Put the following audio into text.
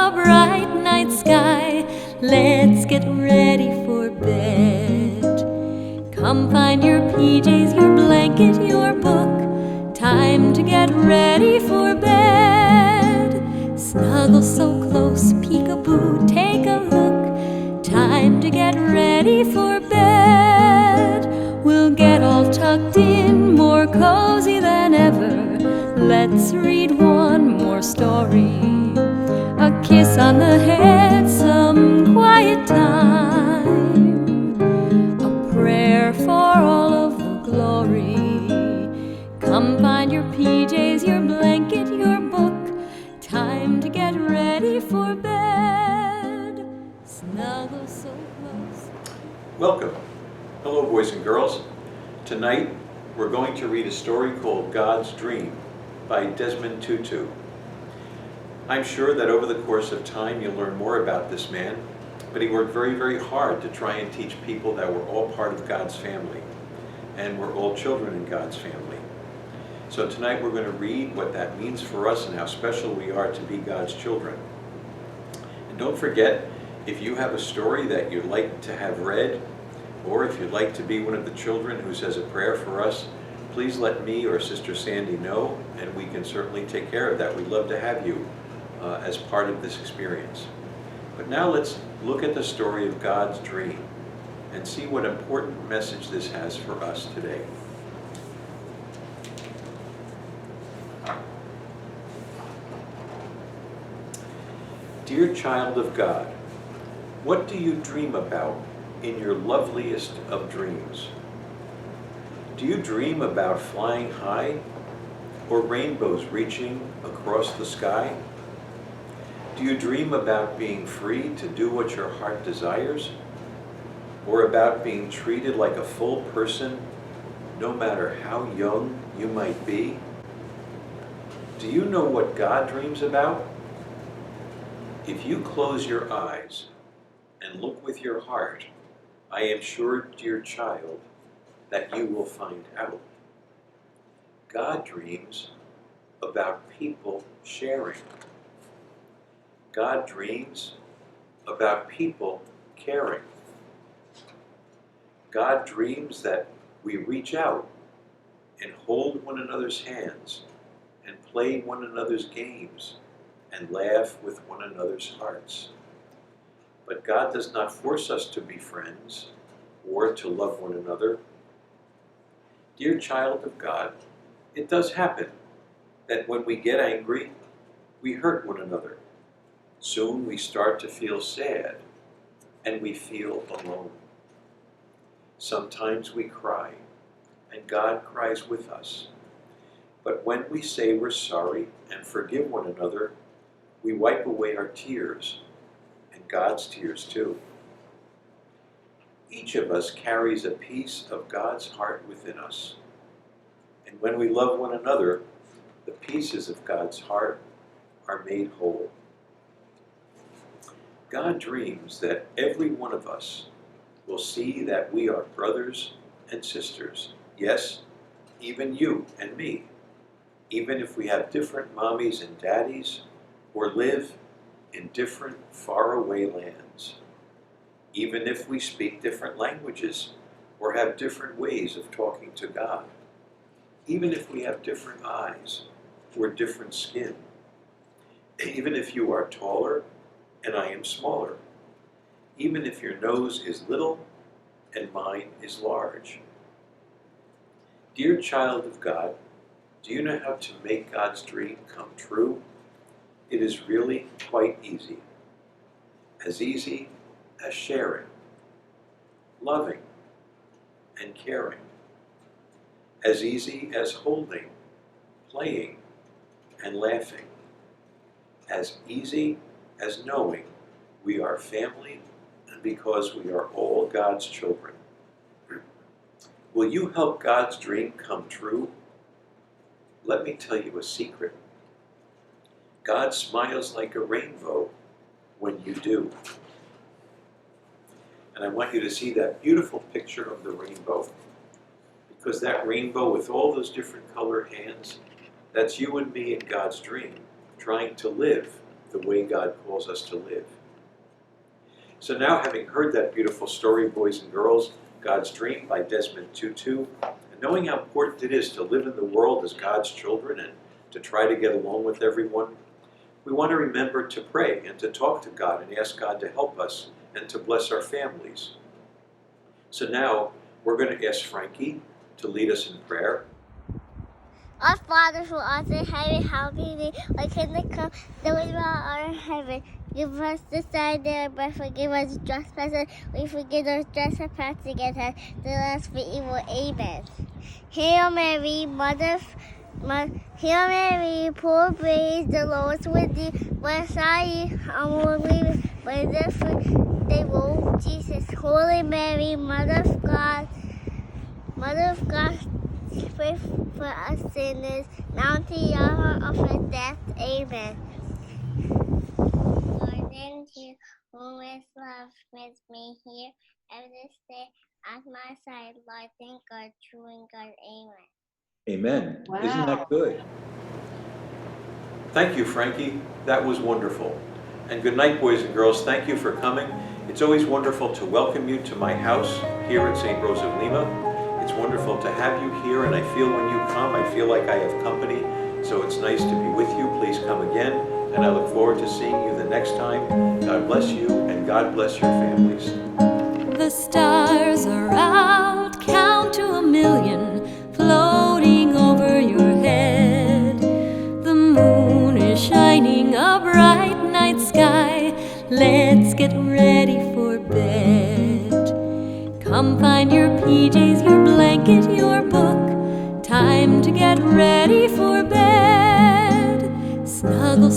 a bright night sky. Let's get ready for bed. Come find your PJs, your blanket, your book. Time to get ready for bed. Snuggle so close, peek-a-boo, take a look. Time to get ready for bed. We'll get all tucked in, more cozy than ever. Let's read one more story. A kiss on the head, some quiet time. A prayer for all of the glory. Come find your PJs, your blanket, your book. Time to get ready for bed. Snuggle so close. Welcome. Hello, boys and girls. Tonight, we're going to read a story called God's Dream by Desmond Tutu. I'm sure that over the course of time, you'll learn more about this man, but he worked very, very hard to try and teach people that we're all part of God's family, and we're all children in God's family. So tonight, we're going to read what that means for us and how special we are to be God's children. And don't forget, if you have a story that you'd like to have read, or if you'd like to be one of the children who says a prayer for us, please let me or Sister Sandy know, and we can certainly take care of that. We'd love to have you as part of this experience. But now let's look at the story of God's dream and see what important message this has for us today. Dear child of God, what do you dream about in your loveliest of dreams? Do you dream about flying high or rainbows reaching across the sky? Do you dream about being free to do what your heart desires, or about being treated like a full person no matter how young you might be? Do you know what God dreams about? If you close your eyes and look with your heart, I am sure, dear child, that you will find out. God dreams about people sharing. God dreams about people caring. God dreams that we reach out and hold one another's hands and play one another's games and laugh with one another's hearts. But God does not force us to be friends or to love one another. Dear child of God, it does happen that when we get angry, we hurt one another. Soon we start to feel sad and we feel alone. Sometimes we cry and God cries with us. But when we say we're sorry and forgive one another, we wipe away our tears, and God's tears too. Each of us carries a piece of God's heart within us. And when we love one another, the pieces of God's heart are made whole. God dreams that every one of us will see that we are brothers and sisters. Yes, even you and me. Even if we have different mommies and daddies, or live in different faraway lands. Even if we speak different languages or have different ways of talking to God. Even if we have different eyes or different skin. Even if you are taller and I am smaller. Even if your nose is little and mine is large. Dear child of God, do you know how to make God's dream come true? It is really quite easy as sharing, loving, and caring. As easy as holding, playing, and laughing. As easy as knowing we are family and because we are all God's children. Will you help God's dream come true? Let me tell you a secret. God smiles like a rainbow when you do. And I want you to see that beautiful picture of the rainbow. Because that rainbow with all those different colored hands, that's you and me in God's dream, trying to live the way God calls us to live. So now, having heard that beautiful story, boys and girls, God's Dream by Desmond Tutu, and knowing how important it is to live in the world as God's children and to try to get along with everyone, we want to remember to pray and to talk to God and ask God to help us and to bless our families. So now, we're going to ask Frankie to lead us in prayer. Our Father who art in heaven, hallowed be thy name. Thy kingdom come, thy will be done on earth as in heaven. Give us this day our bread, forgive us trespasses. We forgive those trespasses against us. Deliver us from evil. Amen. Hail Mary, Hail Mary, full of grace, the Lord is with thee. Blessed are you among women, blessed is the fruit of thy womb, Jesus. Holy Mary, Mother of God, pray for us sinners, now to the hour of our death. Amen. Lord, thank you, whom is love, with me here, every day at my side. Lord, thank God, true and God. Amen. Amen. Wow. Isn't that good? Thank you, Frankie. That was wonderful. And good night, boys and girls. Thank you for coming. It's always wonderful to welcome you to my house here at St. Rose of Lima. It's wonderful to have you here, and I feel when you come, I feel like I have company. So it's nice to be with you. Please come again, and I look forward to seeing you the next time. God bless you, and God bless your families. The stars are out, count to 1,000,000, floating over your head. The moon is shining, a bright night sky. Let's get ready for bed. Come find your PJs, your blanket, your book. Time to get ready for bed. Snuggle